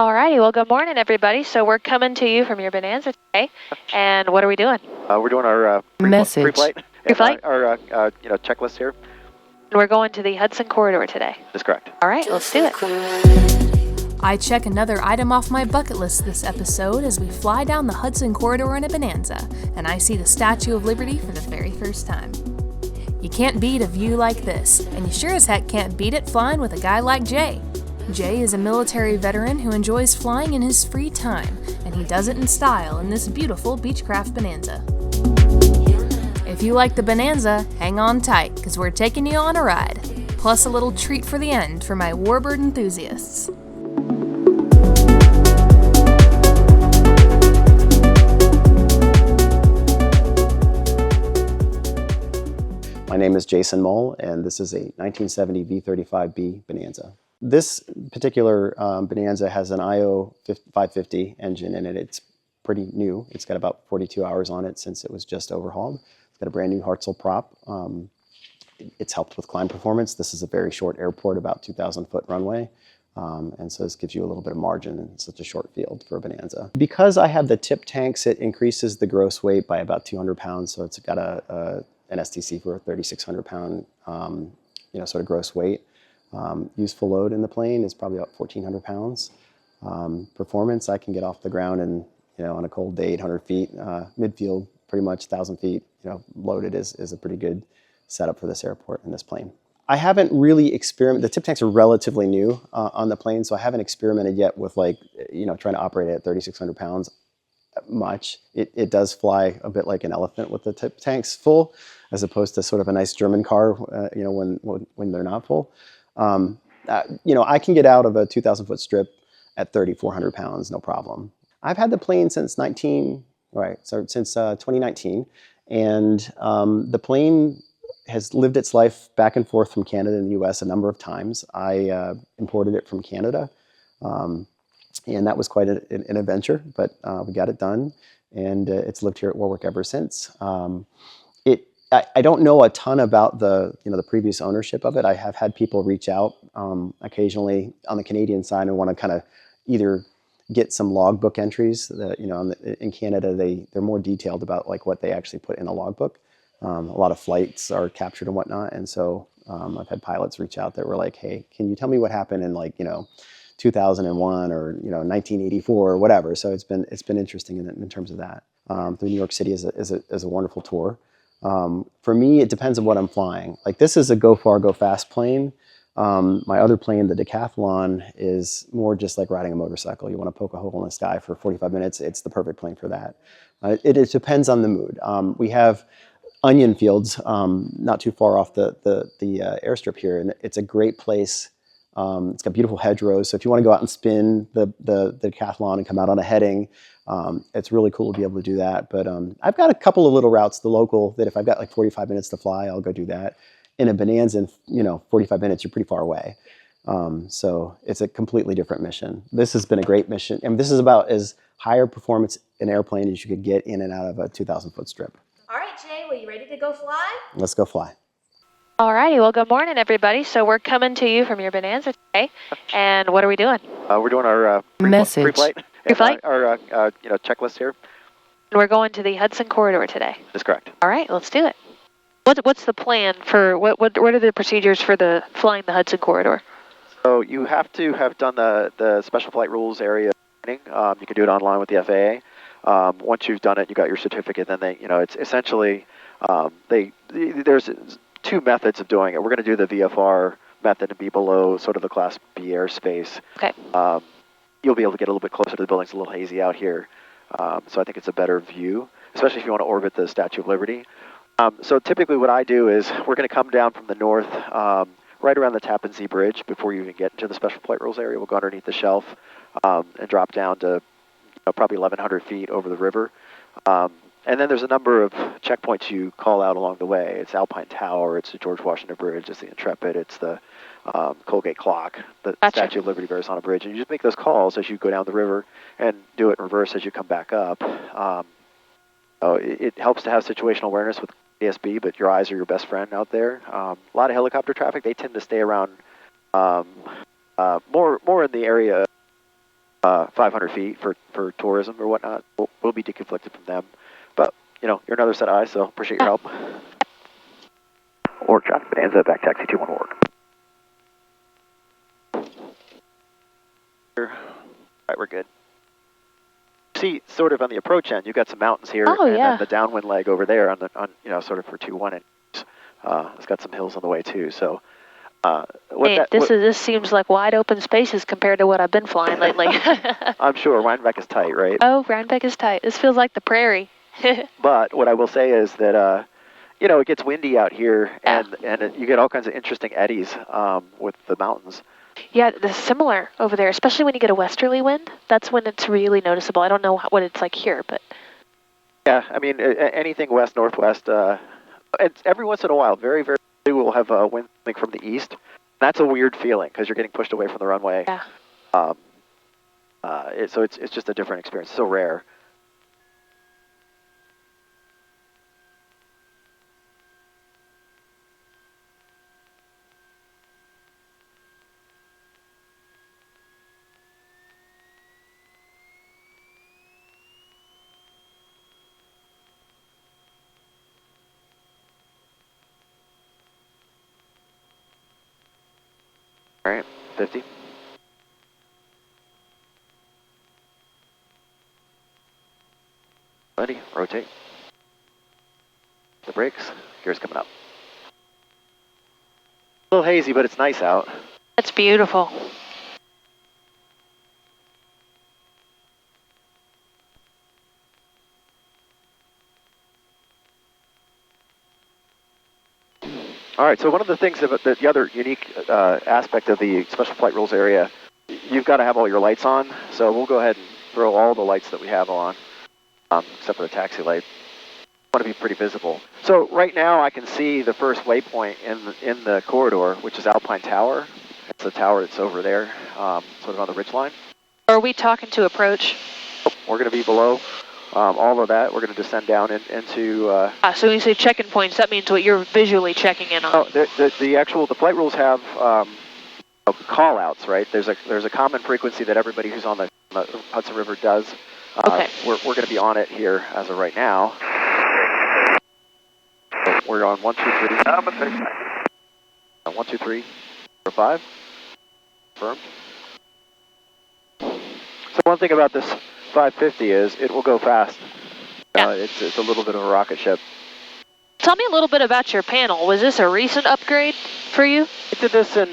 Alrighty, well, good morning, everybody. So we're coming to you from your Bonanza today, and what are we doing? We're doing our pre-flight Pre-flight? our checklist here. And we're going to the Hudson corridor today. That's correct. All right, let's do it. I check another item off my bucket list this episode as we fly down the Hudson corridor in a Bonanza, and I see the Statue of Liberty for the very first time. You can't beat a view like this, and you sure as heck can't beat it flying with a guy like Jay. Jay is a military veteran who enjoys flying in his free time, and he does it in style in this beautiful Beechcraft Bonanza. If you like the Bonanza, hang on tight, because we're taking you on a ride, plus a little treat for the end for my warbird enthusiasts. My name is Jason Mull, and this is a 1970 V35B Bonanza. This particular Bonanza has an IO 550 engine in it. It's pretty new. It's got about 42 hours on it since it was just overhauled. It's got a brand new Hudson prop. It's helped with climb performance. This is a very short airport, about 2,000-foot runway. And so this gives you a little bit of margin in such a short field for a Bonanza. Because I have the tip tanks, it increases the gross weight by about 200 pounds. So it's got an STC for a 3,600 pound, sort of gross weight. Useful load in the plane is probably about 1,400 pounds. Performance, I can get off the ground and, on a cold day, 800 feet, midfield, pretty much 1,000 feet, loaded is a pretty good setup for this airport and this plane. I haven't really experimented. The tip tanks are relatively new on the plane, so I haven't experimented yet with trying to operate it at 3,600 pounds much. It does fly a bit like an elephant with the tip tanks full, as opposed to sort of a nice German car, when they're not full. I can get out of a 2,000-foot strip at 3,400 pounds, no problem. I've had the plane since 2019, and the plane has lived its life back and forth from Canada and the U.S. a number of times. I imported it from Canada, and that was quite an adventure, but we got it done, and it's lived here at Warwick ever since. I don't know a ton about the previous ownership of it. I have had people reach out occasionally on the Canadian side and want to kind of either get some logbook entries. In Canada, they're more detailed about what they actually put in a logbook. A lot of flights are captured and whatnot, and so I've had pilots reach out that were like, "Hey, can you tell me what happened in 2001 or 1984 or whatever?" So it's been interesting in terms of that. Through New York City is a wonderful tour. For me, it depends on what I'm flying. This is a go far, go fast plane. My other plane, the Decathlon, is more just like riding a motorcycle. You want to poke a hole in the sky for 45 minutes. It's the perfect plane for that. It depends on the mood. We have onion fields not too far off the airstrip here, and it's a great place. It's got beautiful hedgerows, so if you want to go out and spin the Decathlon and come out on a heading, it's really cool to be able to do that. But I've got a couple of little routes, the local, that if I've got 45 minutes to fly, I'll go do that. In a Bonanza, in 45 minutes, you're pretty far away. So it's a completely different mission. This has been a great mission, and this is about as higher performance an airplane as you could get in and out of a 2,000-foot strip. All right, Jay, well, you ready to go fly? Let's go fly. Alrighty, well, good morning, everybody. So we're coming to you from your Bonanza today, and what are we doing? We're doing our pre-flight Pre-flight? our checklist here. And we're going to the Hudson corridor today. That's correct. All right, let's do it. What's the plan for what are the procedures for the flying the Hudson corridor? So you have to have done the special flight rules area training. You can do it online with the FAA. Once you've done it, you got your certificate. Then it's essentially there's two methods of doing it. We're going to do the VFR method and be below sort of the Class B airspace. Okay. You'll be able to get a little bit closer to the building. It's a little hazy out here, so I think it's a better view, especially if you want to orbit the Statue of Liberty. So typically what I do is we're going to come down from the north, right around the Tappan Zee Bridge before you even get into the special flight rules area. We'll go underneath the shelf and drop down to probably 1,100 feet over the river. And then there's a number of checkpoints you call out along the way. It's Alpine Tower, it's the George Washington Bridge, it's the Intrepid, it's the Colgate Clock, the Statue of Liberty Verrazano Bridge. And you just make those calls as you go down the river and do it in reverse as you come back up. It helps to have situational awareness with ASB, but your eyes are your best friend out there. A lot of helicopter traffic, they tend to stay around more in the area 500 feet for tourism or whatnot. We'll be deconflicted from them. But, you're another set of eyes, so appreciate your help. Orc John, Bonanza, back taxi 21 Orc. All right, we're good. See, sort of on the approach end, you've got some mountains here, and then the downwind leg over there on sort of for 2-1 inches. It's got some hills on the way too. So, this seems like wide open spaces compared to what I've been flying lately. I'm sure Rhinebeck is tight, right? Oh, Rhinebeck is tight. This feels like the prairie. But what I will say is that it gets windy out here, and you get all kinds of interesting eddies with the mountains. Yeah, it's similar over there, especially when you get a westerly wind. That's when it's really noticeable. I don't know what it's like here, but... Yeah, I mean, anything west-northwest, every once in a while, very, very we'll have a wind coming from the east. That's a weird feeling, because you're getting pushed away from the runway. Yeah. So it's just a different experience. It's so rare. All right, 50. Ready, rotate. The brakes, gears coming up. A little hazy, but it's nice out. That's beautiful. All right, so one of the things about the other unique aspect of the special flight rules area, you've got to have all your lights on. So we'll go ahead and throw all the lights that we have on, except for the taxi light. Want to be pretty visible. So right now I can see the first waypoint in the corridor, which is Alpine Tower. It's the tower that's over there, sort of on the ridge line. Are we talking to approach? Oh, we're going to be below all of that. We're going to descend down into... so when you say checking points, that means what you're visually checking in on. Oh, the flight rules have call outs, right? There's a common frequency that everybody who's on the Hudson River does. Okay. We're going to be on it here as of right now. So we're on 1, 2, 3. 1, 2, 3, 4, 5. Confirmed. So one thing about this 550 is it will go fast. Yeah. It's a little bit of a rocket ship. Tell me a little bit about your panel. Was this a recent upgrade for you? I did this in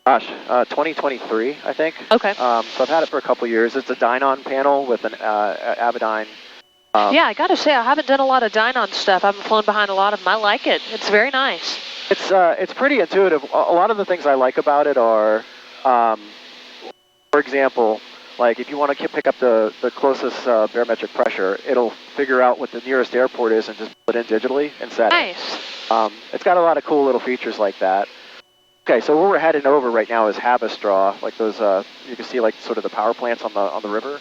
2023, I think. Okay. So I've had it for a couple years. It's a Dynon panel with an Avidyne. Yeah, I gotta say, I haven't done a lot of Dynon stuff. I've flown behind a lot of them. I like it. It's very nice. It's pretty intuitive. A lot of the things I like about it are, for example, like if you want to pick up the closest barometric pressure, it'll figure out what the nearest airport is and just put it in digitally and set it. Nice. It's got a lot of cool little features like that. Okay, so where we're heading over right now is Habistraw, like those, you can see like sort of the power plants on the river.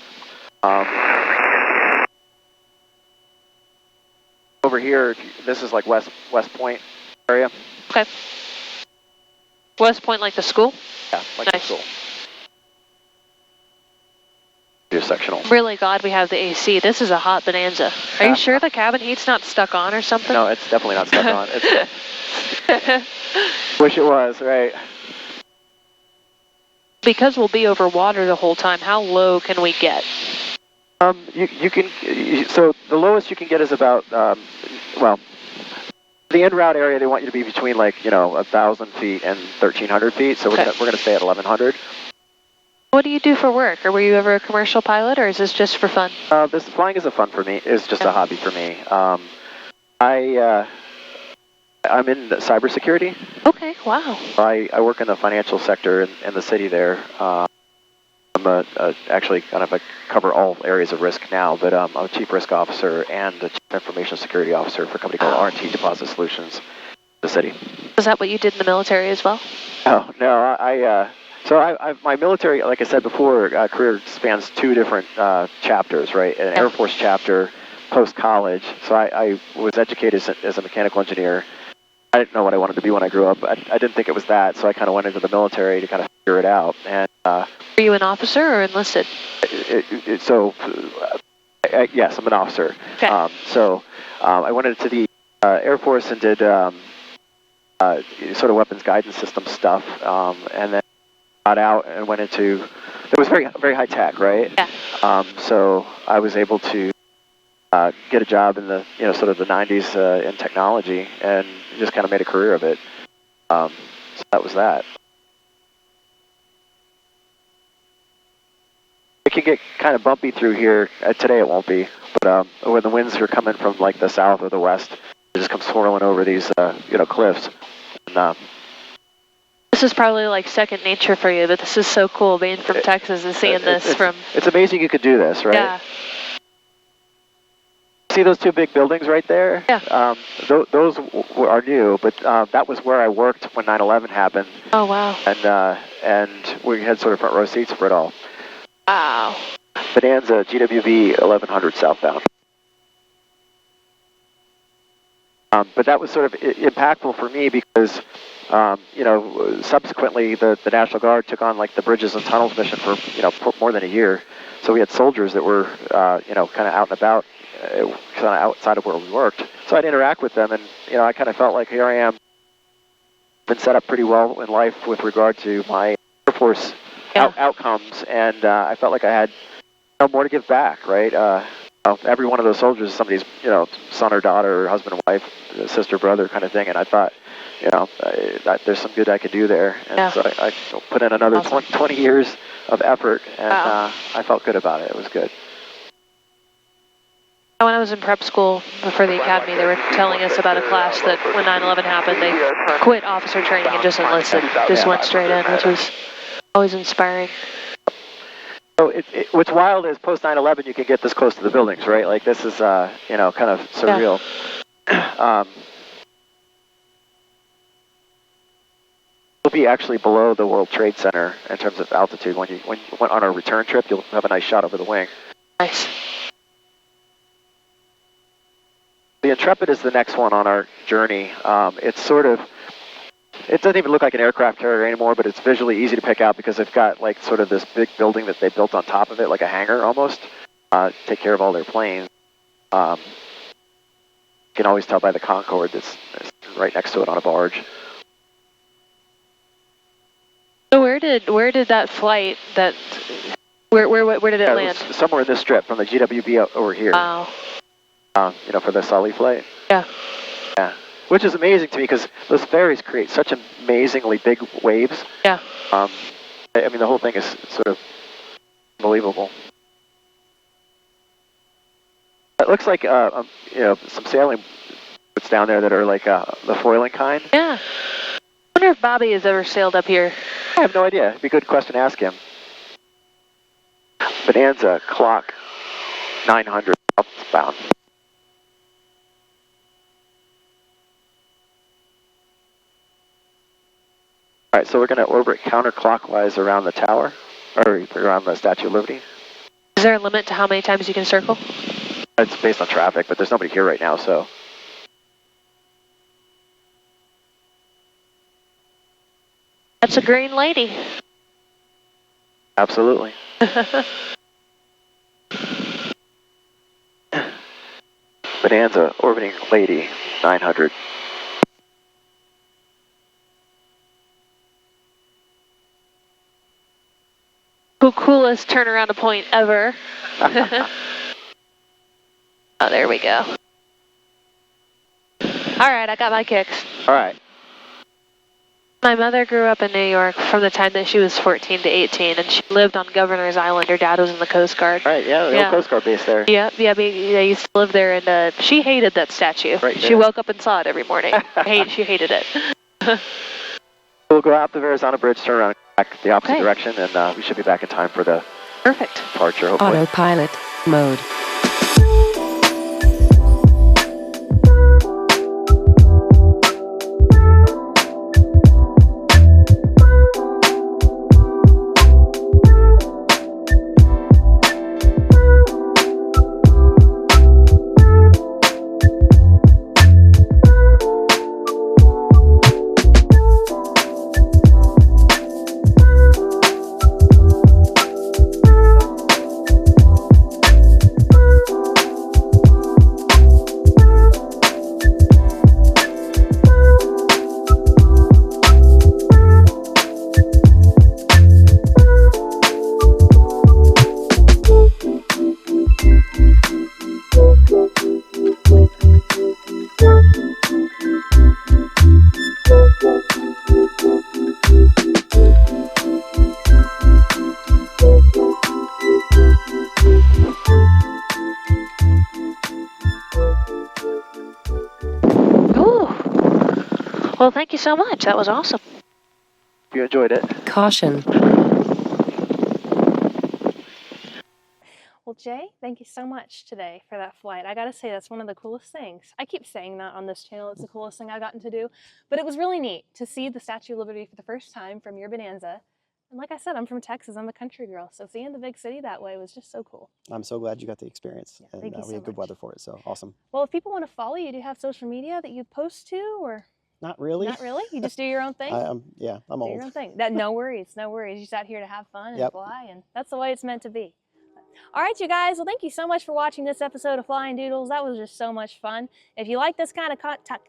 Over here, this is like West Point area. Okay. West Point, like the school? Yeah, like nice. the school. Your sectional. I'm really glad we have the AC. This is a hot Bonanza. Are you sure the cabin heat's not stuck on or something? No, it's definitely not stuck on. Wish it was, right? Because we'll be over water the whole time, how low can we get? So the lowest you can get is about, well, the en route area, they want you to be between 1,000 feet and 1,300 feet. So we're gonna stay at 1,100. What do you do for work? Or were you ever a commercial pilot, or is this just for fun? This flying is a fun for me. It's just a hobby for me. I'm in cybersecurity. Okay, wow. I work in the financial sector in the city there. I'm actually kind of cover all areas of risk now, but I'm a chief risk officer and a chief information security officer for a company called R&T Deposit Solutions in the city. Is that what you did in the military as well? Oh, no, my military, like I said before, career spans two different chapters, right? An Air Force chapter post-college. So I was educated as a mechanical engineer. I didn't know what I wanted to be when I grew up. I didn't think it was that, so I kind of went into the military to kind of figure it out. And Uh, Are you an officer or enlisted? Yes, I'm an officer. Okay. I went into the Air Force and did sort of weapons guidance system stuff, and then got out and went into. It was very very high tech, right? Yeah. So I was able to get a job in the sort of the 90s in technology, and just kind of made a career of it. So that was that. It can get kind of bumpy through here. Today it won't be, but when the winds are coming from like the south or the west, it just comes swirling over these cliffs. And, this is probably like second nature for you, but this is so cool being from Texas and seeing this from. It's amazing you could do this, right? Yeah. See those two big buildings right there? Yeah. Those are new, but that was where I worked when 9/11 happened. Oh wow. And we had sort of front row seats for it all. Wow. Bonanza, GWB 1100 southbound. But that was sort of impactful for me because, subsequently the National Guard took on like the Bridges and Tunnels mission for more than a year. So we had soldiers that were, kind of out and about, kind of outside of where we worked. So I'd interact with them, and I kind of felt like here I am, been set up pretty well in life with regard to my Air Force outcomes, and I felt like I had more to give back, right? Every one of those soldiers is somebody's, son or daughter, or husband and wife, sister, brother kind of thing, and I thought, there's some good I could do there, and so I put in another 20 years of effort, and I felt good about it. It was good. When I was in prep school for the academy, they were telling us about a class that when 9/11 happened, they quit officer training and just enlisted, just went straight in, which was always inspiring. So what's wild is post 9/11 you can get this close to the buildings, right? Like this is kind of surreal. Yeah. We'll be actually below the World Trade Center in terms of altitude. When you went on a return trip, you'll have a nice shot over the wing. Nice. The Intrepid is the next one on our journey. It doesn't even look like an aircraft carrier anymore, but it's visually easy to pick out because they've got like sort of this big building that they built on top of it, like a hangar almost, take care of all their planes. You can always tell by the Concorde that's right next to it on a barge. So where did that flight where did it land? It was somewhere in this strip from the GWB over here. Wow. For the Sully flight. Yeah. Yeah. Which is amazing to me because those ferries create such amazingly big waves. Yeah. The whole thing is sort of unbelievable. It looks like some sailing boats down there that are like the foiling kind. Yeah. I wonder if Bobby has ever sailed up here. I have no idea. It'd be a good question to ask him. Bonanza, clock 900 southbound. All right, so we're going to orbit counterclockwise around the tower, or around the Statue of Liberty. Is there a limit to how many times you can circle? It's based on traffic, but there's nobody here right now, so. That's a green lady. Absolutely. Bonanza, orbiting Lady, 900. Coolest turnaround to point ever. Oh, there we go. All right, I got my kicks. All right. My mother grew up in New York from the time that she was 14 to 18, and she lived on Governor's Island. Her dad was in the Coast Guard. Right, the old Coast Guard base there. Yeah, I used to live there, and she hated that statue. Right, she woke up and saw it every morning. She hated it. We'll go out the Verrazano Bridge, turn around, back the opposite direction, and we should be back in time for the departure, hopefully. Autopilot mode. Well, thank you so much. That was awesome. If you enjoyed it. Caution. Well, Jay, thank you so much today for that flight. I gotta say, that's one of the coolest things. I keep saying that on this channel. It's the coolest thing I've gotten to do. But it was really neat to see the Statue of Liberty for the first time from your Bonanza. And like I said, I'm from Texas. I'm a country girl. So seeing the big city that way was just so cool. I'm so glad you got the experience. Yeah, and thank you we so had good much. weather for it, so awesome. Well, if people want to follow you, do you have social media that you post to, or? Not really. Not really? You just do your own thing? Yeah, I'm Do old. your own thing. No worries, no worries. You just out here to have fun and Yep. fly, and that's the way it's meant to be. All right, you guys. Well, thank you so much for watching this episode of Flying Doodles. That was just so much fun. If you like this kind of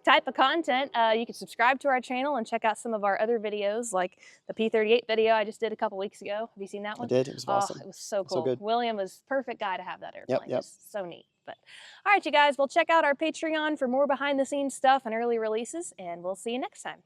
type of content, you can subscribe to our channel and check out some of our other videos, like the P-38 video I just did a couple weeks ago. Have you seen that one? I did. It was awesome. It was so cool. So good. William was the perfect guy to have that airplane. Yep. Just so neat. But all right, you guys. Well, check out our Patreon for more behind-the-scenes stuff and early releases, and we'll see you next time.